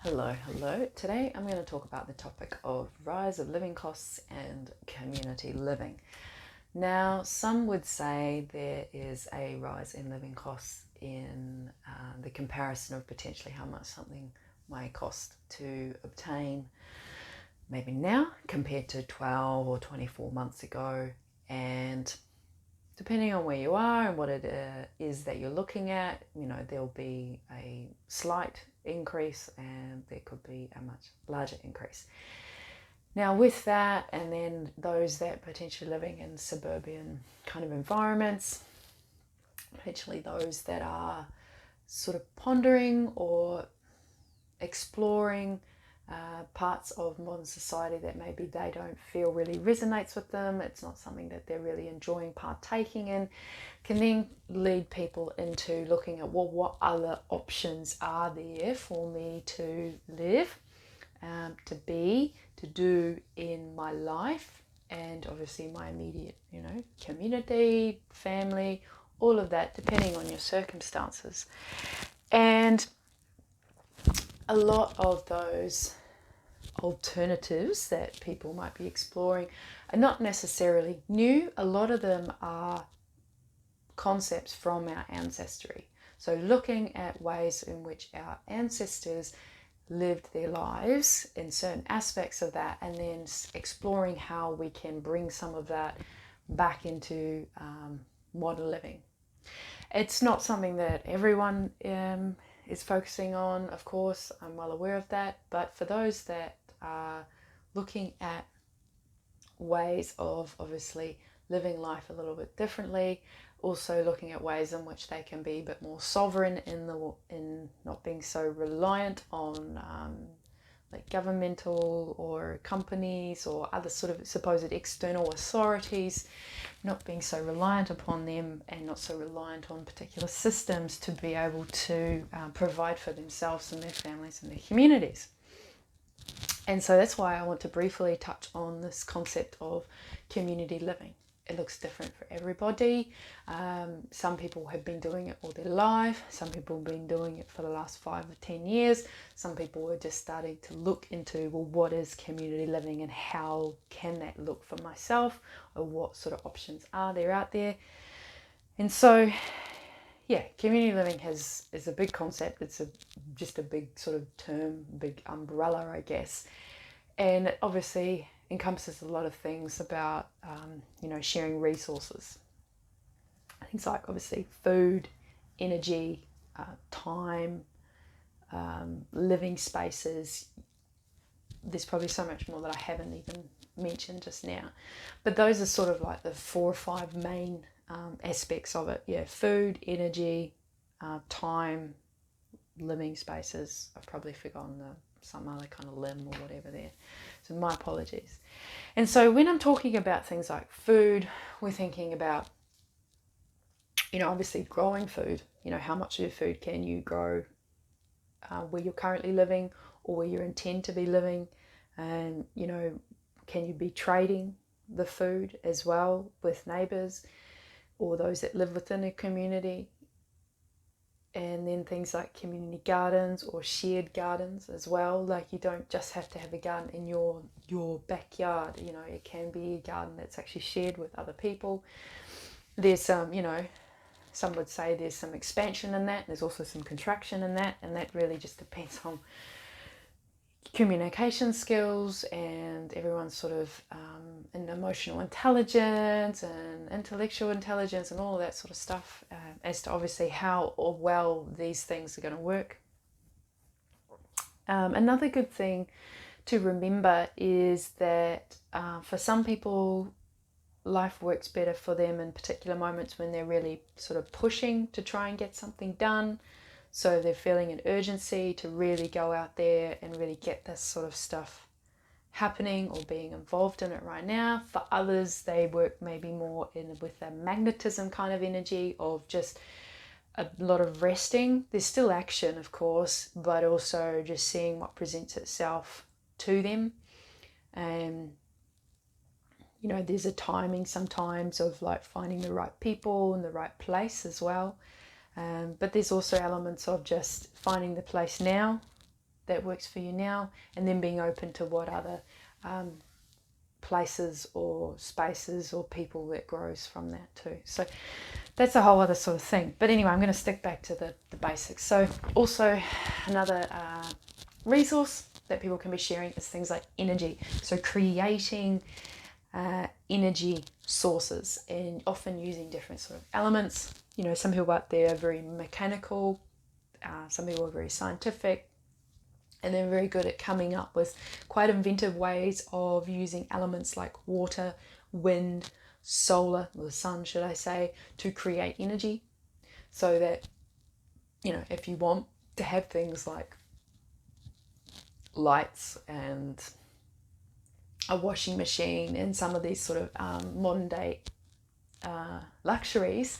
Hello. Today I'm going to talk about the topic of rise of living costs and community living. Now, some would say there is a rise in living costs in the comparison of potentially how much something may cost to obtain maybe now compared to 12 or 24 months ago. And depending on where you are and what it is that you're looking at, there'll be a slight increase and there could be a much larger increase. Now with that, and then those that potentially living in suburban kind of environments, potentially those that are sort of pondering or exploring parts of modern society that maybe they don't feel really resonates with them, it's not something that they're really enjoying partaking in, can then lead people into looking at, well, what other options are there for me to live, to be, to do in my life, and obviously my immediate, community, family, all of that, depending on your circumstances. And a lot of those alternatives that people might be exploring are not necessarily new. A lot of them are concepts from our ancestry. So looking at ways in which our ancestors lived their lives in certain aspects of that, and then exploring how we can bring some of that back into modern living. It's not something that everyone is focusing on, of course, I'm well aware of that, but for those that are looking at ways of obviously living life a little bit differently, also looking at ways in which they can be a bit more sovereign in not being so reliant on like governmental or companies or other sort of supposed external authorities, not being so reliant upon them and not so reliant on particular systems to be able to provide for themselves and their families and their communities. And so that's why I want to briefly touch on this concept of community living. It looks different for everybody. Some people have been doing it all their life. Some people have been doing it for the last 5 or 10 years. Some people are just starting to look into, well, what is community living and how can that look for myself, or what sort of options are there out there. And so, yeah, community living is a big concept. It's just a big sort of term, big umbrella, I guess. And it obviously encompasses a lot of things about, sharing resources. Things like obviously food, energy, time, living spaces. There's probably so much more that I haven't even mentioned just now. But those are sort of like the 4 or 5 main aspects of it. Yeah, food, energy, time, living spaces. I've probably forgotten some other kind of limb or whatever there. So my apologies. And so when I'm talking about things like food, we're thinking about, obviously growing food. How much of your food can you grow where you're currently living or where you intend to be living? And, can you be trading the food as well with neighbours or those that live within a community? And then things like community gardens or shared gardens as well. Like, you don't just have to have a garden in your backyard. It can be a garden that's actually shared with other people. There's some, some would say there's some expansion in that. There's also some contraction in that, and that really just depends on communication skills and everyone's sort of and emotional intelligence and intellectual intelligence and all of that sort of stuff, as to obviously how or well these things are going to work. Another good thing to remember is that for some people, life works better for them in particular moments when they're really sort of pushing to try and get something done. So they're feeling an urgency to really go out there and really get this sort of stuff happening or being involved in it right now. For others, they work maybe more with a magnetism kind of energy of just a lot of resting. There's still action, of course, but also just seeing what presents itself to them. And there's a timing sometimes of like finding the right people and the right place as well. But there's also elements of just finding the place now that works for you now, and then being open to what other places or spaces or people that grows from that too. So that's a whole other sort of thing. But anyway, I'm going to stick back to the basics. So also another resource that people can be sharing is things like energy. So creating energy sources, and often using different sort of elements. You know, some people out there are very mechanical, some people are very scientific, and they're very good at coming up with quite inventive ways of using elements like water, wind, solar, or the sun should I say, to create energy. So that, you know, if you want to have things like lights and a washing machine and some of these sort of modern day luxuries,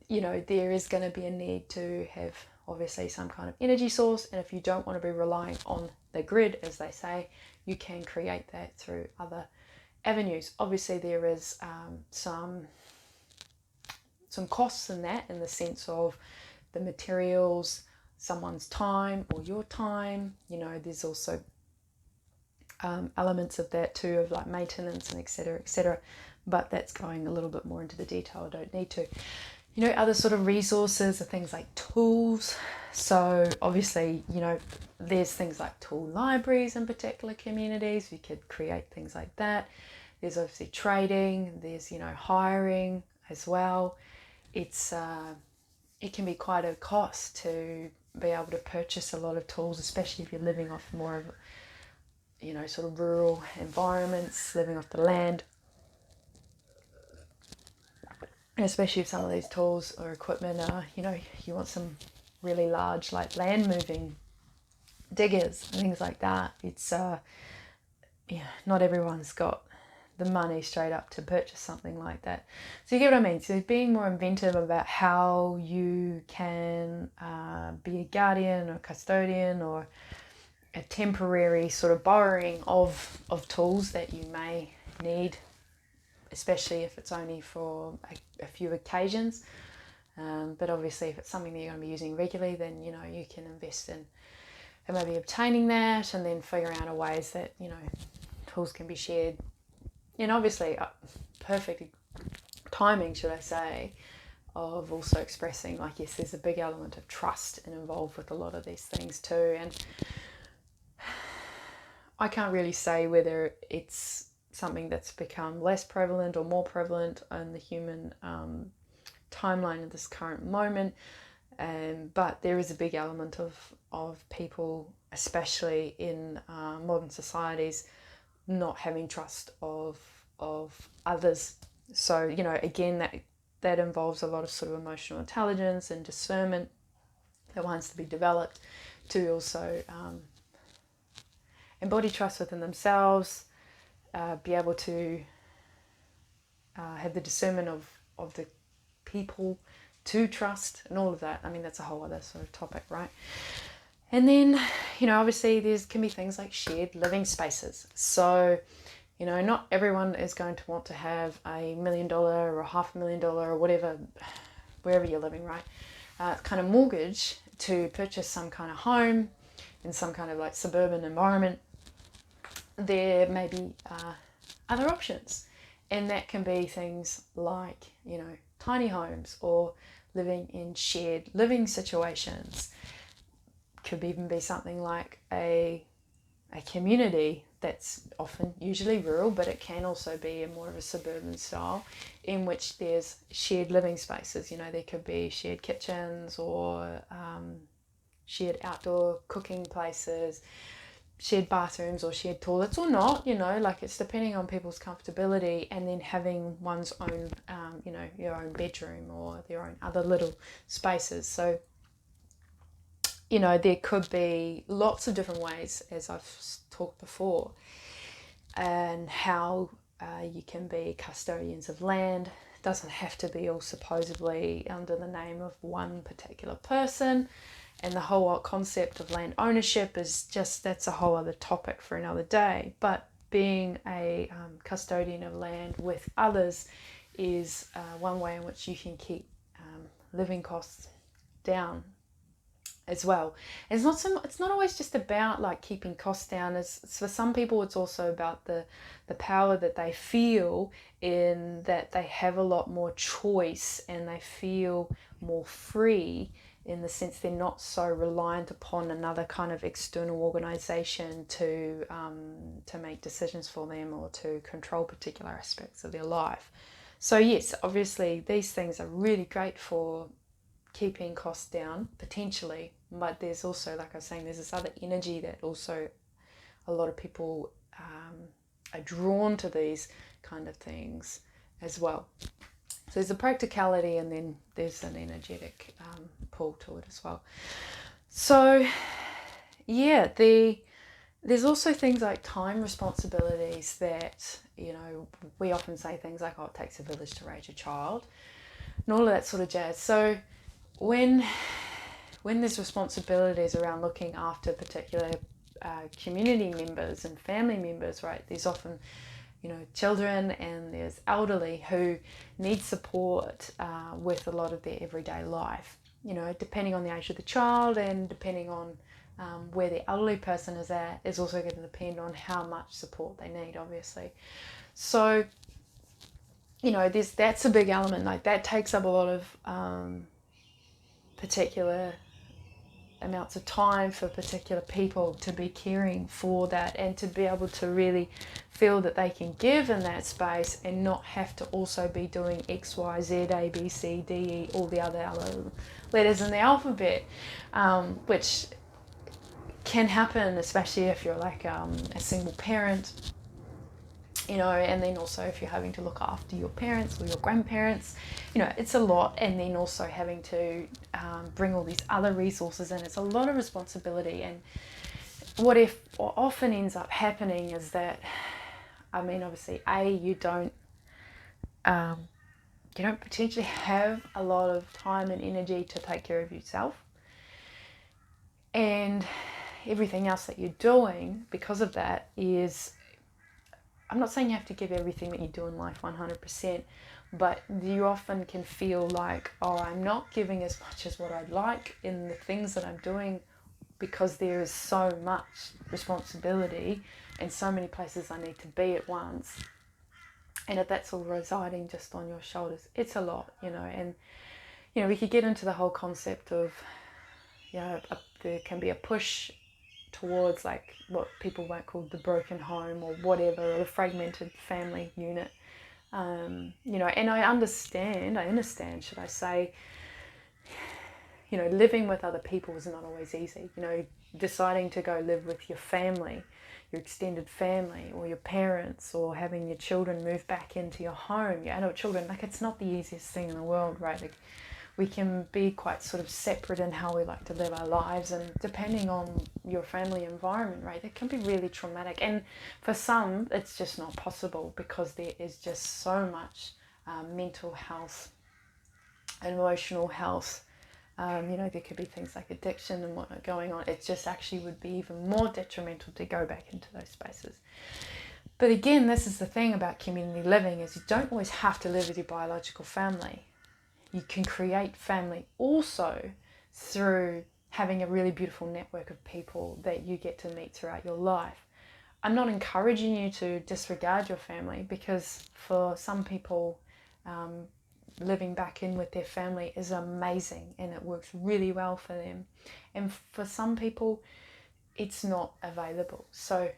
you know, there is going to be a need to have obviously some kind of energy source. And if you don't want to be relying on the grid, as they say, you can create that through other avenues. Obviously there is some costs in that, in the sense of the materials, someone's time or your time. You know, there's also elements of that too, of like maintenance and etc, etc, but that's going a little bit more into the detail. I don't need to. You know, other sort of resources are things like tools. So obviously, you know, there's things like tool libraries in particular communities. You could create things like that. There's obviously trading. There's, you know, hiring as well. It's it can be quite a cost to be able to purchase a lot of tools, especially if you're living off more of, you know, sort of rural environments, living off the land. And especially if some of these tools or equipment are, you know, you want some really large like land moving diggers and things like that. It's yeah, not everyone's got the money straight up to purchase something like that. So you get what I mean? So being more inventive about how you can be a guardian or custodian, or a temporary sort of borrowing of tools that you may need, especially if it's only for a few occasions. But obviously if it's something that you're going to be using regularly, then, you know, you can invest in and maybe obtaining that, and then figuring out ways that, you know, tools can be shared. And obviously perfect timing, should I say, of also expressing, like, yes, there's a big element of trust and involved with a lot of these things too. And I can't really say whether it's something that's become less prevalent or more prevalent in the human timeline at this current moment, but there is a big element of people, especially in modern societies, not having trust of others. So, you know, again, that involves a lot of sort of emotional intelligence and discernment that wants to be developed to also embody trust within themselves, be able to have the discernment of the people to trust, and all of that. I mean, that's a whole other sort of topic, right? And then, you know, obviously can be things like shared living spaces. So, you know, not everyone is going to want to have $1 million or $500,000 or whatever, wherever you're living, right? Kind of mortgage to purchase some kind of home in some kind of like suburban environment. There may be other options, and that can be things like, you know, tiny homes or living in shared living situations. Could even be something like a community that's often usually rural, but it can also be a more of a suburban style, in which there's shared living spaces. You know, there could be shared kitchens or shared outdoor cooking places, shared bathrooms or shared toilets, or not, you know, like it's depending on people's comfortability. And then having one's own, you know, your own bedroom or their own other little spaces. So, you know, there could be lots of different ways, as I've talked before, and how you can be custodians of land. It doesn't have to be all supposedly under the name of one particular person. And the whole concept of land ownership is just, that's a whole other topic for another day. But being a custodian of land with others is one way in which you can keep living costs down. as well. It's not always just about like keeping costs down. As for some people, it's also about the power that they feel in that they have a lot more choice and they feel more free, in the sense they're not so reliant upon another kind of external organization to make decisions for them or to control particular aspects of their life. So yes, obviously these things are really great for keeping costs down potentially, but there's also, like I was saying, there's this other energy that also a lot of people are drawn to these kind of things as well. So there's a practicality and then there's an energetic pull to it as well. So yeah, there's also things like time responsibilities that, you know, we often say things like, oh, it takes a village to raise a child and all of that sort of jazz. So when there's responsibilities around looking after particular community members and family members, right, there's often, you know, children and there's elderly who need support with a lot of their everyday life, you know, depending on the age of the child and depending on where the elderly person is at, is also going to depend on how much support they need, obviously. So, you know, that's a big element. Like that takes up a lot of particular amounts of time for particular people to be caring for that and to be able to really feel that they can give in that space and not have to also be doing X, Y, Z, A, B, C, D, E, all the other letters in the alphabet, which can happen, especially if you're like a single parent, you know, and then also if you're having to look after your parents or your grandparents, you know, it's a lot. And then also having to bring all these other resources in, it's a lot of responsibility. And what often ends up happening is that, I mean, obviously, you don't potentially have a lot of time and energy to take care of yourself, and everything else that you're doing because of that is, I'm not saying you have to give everything that you do in life 100%, but you often can feel like, oh, I'm not giving as much as what I'd like in the things that I'm doing because there is so much responsibility and so many places I need to be at once. And if that's all residing just on your shoulders, it's a lot, you know. And, you know, we could get into the whole concept of, you know, there can be a push towards like what people might call the broken home or whatever, or the fragmented family unit, you know. And I understand, should I say, you know, living with other people is not always easy. You know, deciding to go live with your family, your extended family, or your parents, or having your children move back into your home, your adult children, like it's not the easiest thing in the world, right? Like, we can be quite sort of separate in how we like to live our lives, and depending on your family environment, right, it can be really traumatic. And for some, it's just not possible because there is just so much mental health, emotional health. You know, there could be things like addiction and whatnot going on. It just actually would be even more detrimental to go back into those spaces. But again, this is the thing about community living, is you don't always have to live with your biological family. You can create family also through having a really beautiful network of people that you get to meet throughout your life. I'm not encouraging you to disregard your family, because for some people, living back in with their family is amazing and it works really well for them. And for some people, it's not available. So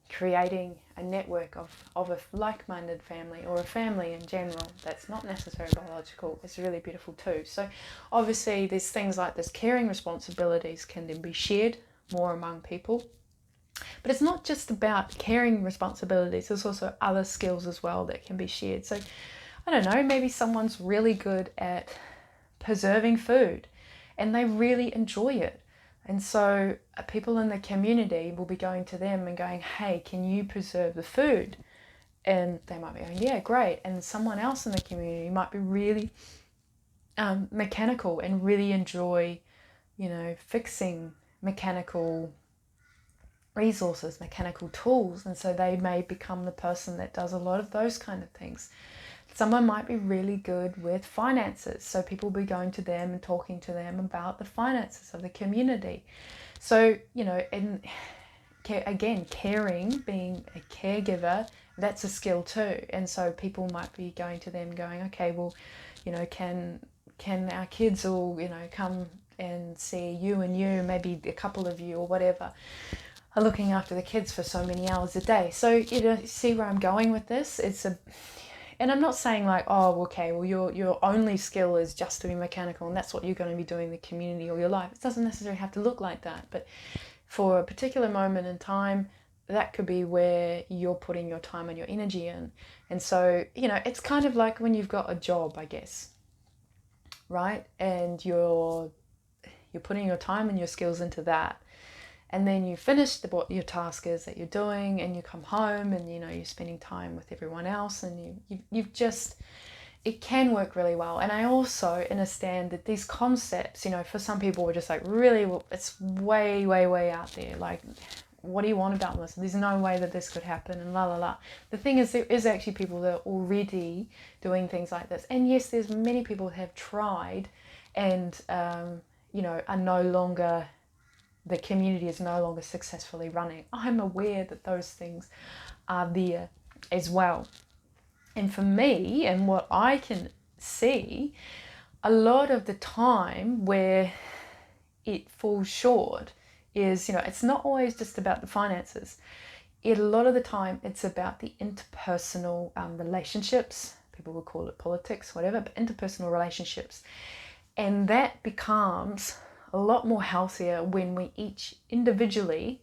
creating a network of a like-minded family, or a family in general that's not necessarily biological, is really beautiful too. So obviously there's things like this caring responsibilities can then be shared more among people. But it's not just about caring responsibilities, there's also other skills as well that can be shared. So I don't know, maybe someone's really good at preserving food and they really enjoy it. And so people in the community will be going to them and going, hey, can you preserve the food? And they might be going, yeah, great. And someone else in the community might be really mechanical and really enjoy, you know, fixing mechanical resources, mechanical tools. And so they may become the person that does a lot of those kind of things Someone might be really good with finances, so people will be going to them and talking to them about the finances of the community. So, and again, caring, being a caregiver, that's a skill too. And so people might be going to them going, okay, well, can our kids all, come and see you and you, maybe a couple of you or whatever, are looking after the kids for so many hours a day. So, see where I'm going with this? And I'm not saying like, oh, okay, well, your only skill is just to be mechanical and that's what you're going to be doing in the community all your life. It doesn't necessarily have to look like that. But for a particular moment in time, that could be where you're putting your time and your energy in. And so, it's kind of like when you've got a job, I guess, right? And you're putting your time and your skills into that. And then you finish what your task is that you're doing, and you come home and you're spending time with everyone else, and you've just, it can work really well. And I also understand that these concepts, for some people are just like, really, well, it's way, way, way out there. Like, what do you want about this? There's no way that this could happen, and la la la. The thing is, there is actually people that are already doing things like this. And yes, there's many people that have tried and, are no longer, the community is no longer successfully running. I'm aware that those things are there as well. And for me, and what I can see, a lot of the time where it falls short is, it's not always just about the finances. A lot of the time, it's about the interpersonal relationships. People will call it politics, whatever, but interpersonal relationships. And that becomes a lot more healthier when we each individually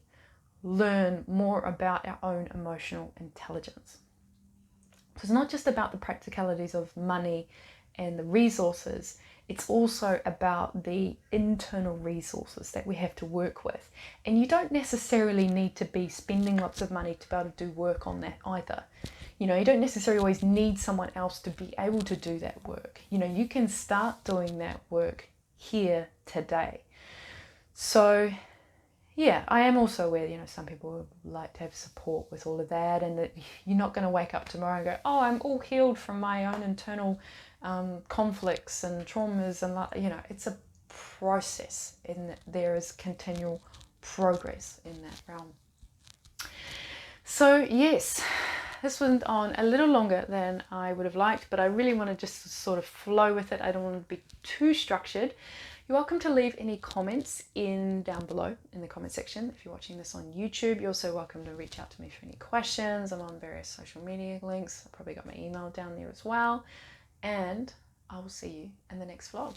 learn more about our own emotional intelligence. So it's not just about the practicalities of money and the resources, it's also about the internal resources that we have to work with. And you don't necessarily need to be spending lots of money to be able to do work on that either. You don't necessarily always need someone else to be able to do that work. You can start doing that work here today. So yeah, I am also aware, some people would like to have support with all of that, and that you're not going to wake up tomorrow and go, oh, I'm all healed from my own internal conflicts and traumas, and it's a process, and there is continual progress in that realm. So yes, this went on a little longer than I would have liked, but I really want to just sort of flow with it. I don't want to be too structured. You're welcome to leave any comments down below in the comment section. If you're watching this on YouTube, you're also welcome to reach out to me for any questions. I'm on various social media links. I've probably got my email down there as well. And I will see you in the next vlog.